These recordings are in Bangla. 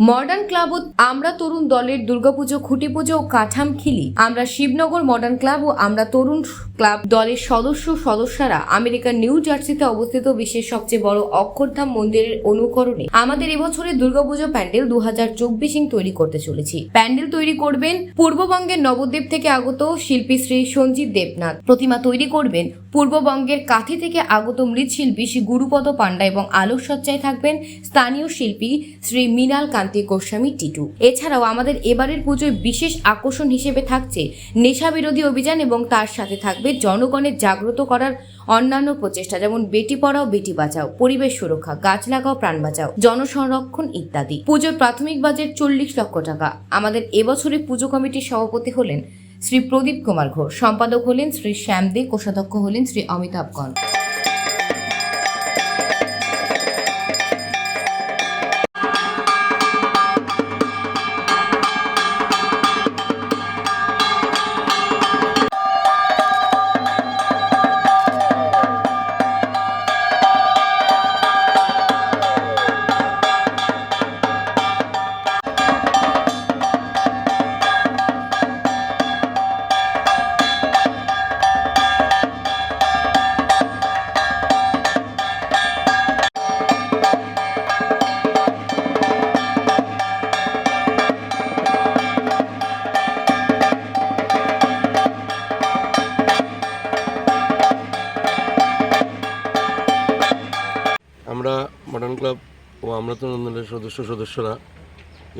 মডার্ন ক্লাব ও আমরা তরুণ দলের দুর্গাপুজো, খুঁটি পুজো ও কাঠামখিলি। আমরা শিবনগর মডার্ন ক্লাব ও আমরা তরুণ ক্লাব দলের সদস্যরা আমেরিকার নিউ জার্সিতে অবস্থিত বিশ্বের সবচেয়ে বড় অক্ষরধাম মন্দিরের অনুকরণে আমাদের এবছরের দুর্গাপুজো প্যান্ডেল 2024 তৈরি করতে চলেছি। প্যান্ডেল তৈরি করবেন পূর্ববঙ্গের নবদ্বীপ থেকে আগত শিল্পী শ্রী সঞ্জিত দেবনাথ। প্রতিমা তৈরি করবেন পূর্ববঙ্গের কাথি থেকে আগত মৃৎশিল্পী শ্রী গুরুপদ পান্ডা এবং আলোকসজ্জায় থাকবেন স্থানীয় শিল্পী শ্রী মৃণাল কান্তি গোস্বামী টিটু। এছাড়াও আমাদের এবারের পুজোয় বিশেষ আকর্ষণ হিসেবে থাকছে নেশা বিরোধী অভিযান এবং তার সাথে থাকবে জনগণের জাগ্রত করার অন্যান্য প্রচেষ্টা, যেমন বেটি পড়াও বেটি বাঁচাও, পরিবেশ সুরক্ষা, গাছ লাগাও প্রাণ বাঁচাও, জনসংরক্ষণ ইত্যাদি। পুজোর প্রাথমিক বাজেট 40 লক্ষ টাকা। আমাদের এবছরের পুজো কমিটির সভাপতি হলেন শ্রী প্রদীপ কুমার ঘোষ, সম্পাদক হলেন শ্রী শ্যাম দে, কোষাধ্যক্ষ হলেন শ্রী অমিতাভ গণ। আমরা মডার্ন ক্লাব ও আমরা তরুণ দলের সদস্যরা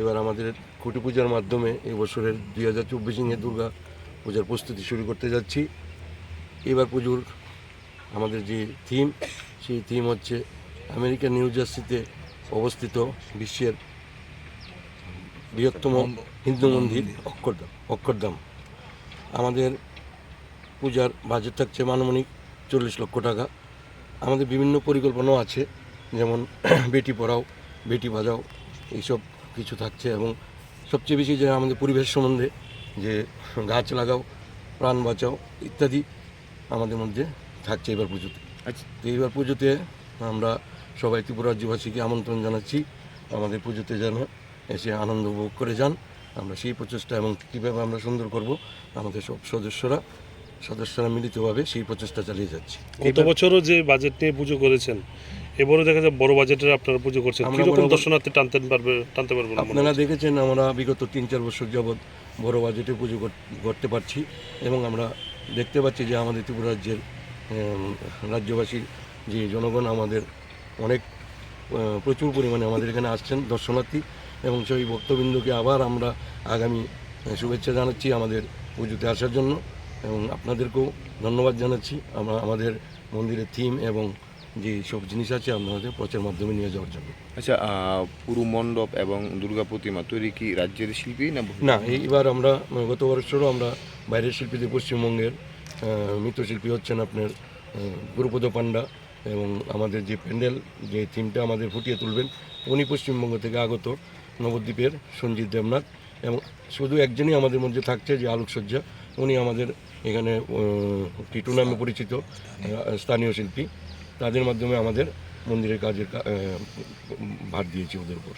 এবার আমাদের খুঁটি পূজার মাধ্যমে এই বছরের 2024 দুর্গা পূজার প্রস্তুতি শুরু করতে যাচ্ছি। এবার পুজোর আমাদের যে থিম, সেই থিম হচ্ছে আমেরিকার নিউ জার্সিতে অবস্থিত বিশ্বের বৃহত্তম হিন্দু মন্দির অক্ষরধাম। আমাদের পূজার বাজেট থাকছে মানমানিক 40 লক্ষ টাকা। আমাদের বিভিন্ন পরিকল্পনাও আছে, যেমন বেটি পড়াও বেটি বাঁচাও এইসব কিছু থাকছে, এবং সবচেয়ে বেশি যে আমাদের পরিবেশ সম্বন্ধে যে গাছ লাগাও প্রাণ বাঁচাও ইত্যাদি আমাদের মধ্যে থাকছে এবার পুজোতে। আচ্ছা, তো এইবার পুজোতে আমরা সবাই ত্রিপুরা রাজ্যবাসীকে আমন্ত্রণ জানাচ্ছি আমাদের পুজোতে যেন এসে আনন্দ উপভোগ করে যান। আমরা সেই প্রচেষ্টা এবং কীভাবে আমরা সুন্দর করব আমাদের সব সদস্যরা মিলিতভাবে সেই প্রচেষ্টা চালিয়ে যাচ্ছি। গত বছরও যে বাজেট নিয়ে পুজো করেছেন, এবারও দেখা যায় বড় বাজেটের আপনারা পুজো করছেন, কিরকম দর্শনার্থী টানতে পারবেন? আপনারা দেখেছেন আমরা বিগত 3-4 বছর যাবৎ বড় বাজেটে পুজো করতে পারছি, এবং আমরা দেখতে পাচ্ছি যে আমাদের ত্রিপুরা রাজ্যের রাজ্যবাসীর যে জনগণ আমাদের অনেক প্রচুর পরিমাণে আমাদের এখানে আসছেন দর্শনার্থী, এবং সেই ভক্তবৃন্দকে আবার আমরা আগামী শুভেচ্ছা জানাচ্ছি আমাদের পুজোতে আসার জন্য, এবং আপনাদেরকেও ধন্যবাদ জানাচ্ছি আমরা আমাদের মন্দিরের থিম এবং যে সব জিনিস আছে আপনাদের প্রচার মাধ্যমে নিয়ে যাওয়ার জন্য। আচ্ছা, পুরো মণ্ডপ এবং দুর্গা প্রতিমা তৈরি কি রাজ্যের শিল্পী না? এইবার আমরা গত বছরও আমরা বাইরের শিল্পীদের, পশ্চিমবঙ্গের মৃৎশিল্পী হচ্ছেন আপনার গুরুপদ পান্ডা, এবং আমাদের যে প্যান্ডেল যে থিমটা আমাদের ফুটিয়ে তুলবেন উনি পশ্চিমবঙ্গ থেকে আগত নবদ্বীপের সঞ্জিত দেবনাথ, এবং শুধু একজনই আমাদের মধ্যে থাকছে যে আলোকসজ্জা, উনি আমাদের এখানে টিটু নামে পরিচিত স্থানীয় শিল্পী। তাদের মাধ্যমে আমাদের মন্দিরের কাজের ভার দিয়েছি ওদের উপর।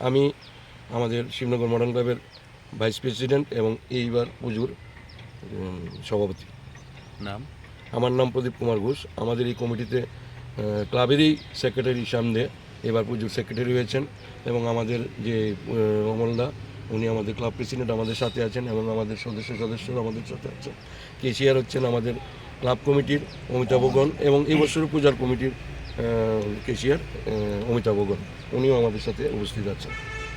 আমি আমাদের শিবনগর মডার্ন ক্লাবের ভাইস প্রেসিডেন্ট এবং এইবার পুজোর সভাপতি। নাম? আমার নাম প্রদীপ কুমার ঘোষ। আমাদের এই কমিটিতে ক্লাবেরই সেক্রেটারি শ্যাম দে এবার পুজোর সেক্রেটারি হয়েছেন, এবং আমাদের যে অমলদা উনি আমাদের ক্লাব প্রেসিডেন্ট আমাদের সাথে আছেন, এবং আমাদের সদস্যরা আমাদের সাথে আছেন। কেশিয়ার হচ্ছেন আমাদের ক্লাব কমিটির অমিতাভ গণ, এবং এই বছরের পূজার কমিটির কেশিয়ার অমিতাভ গণ, উনিও আমাদের সাথে উপস্থিত আছেন।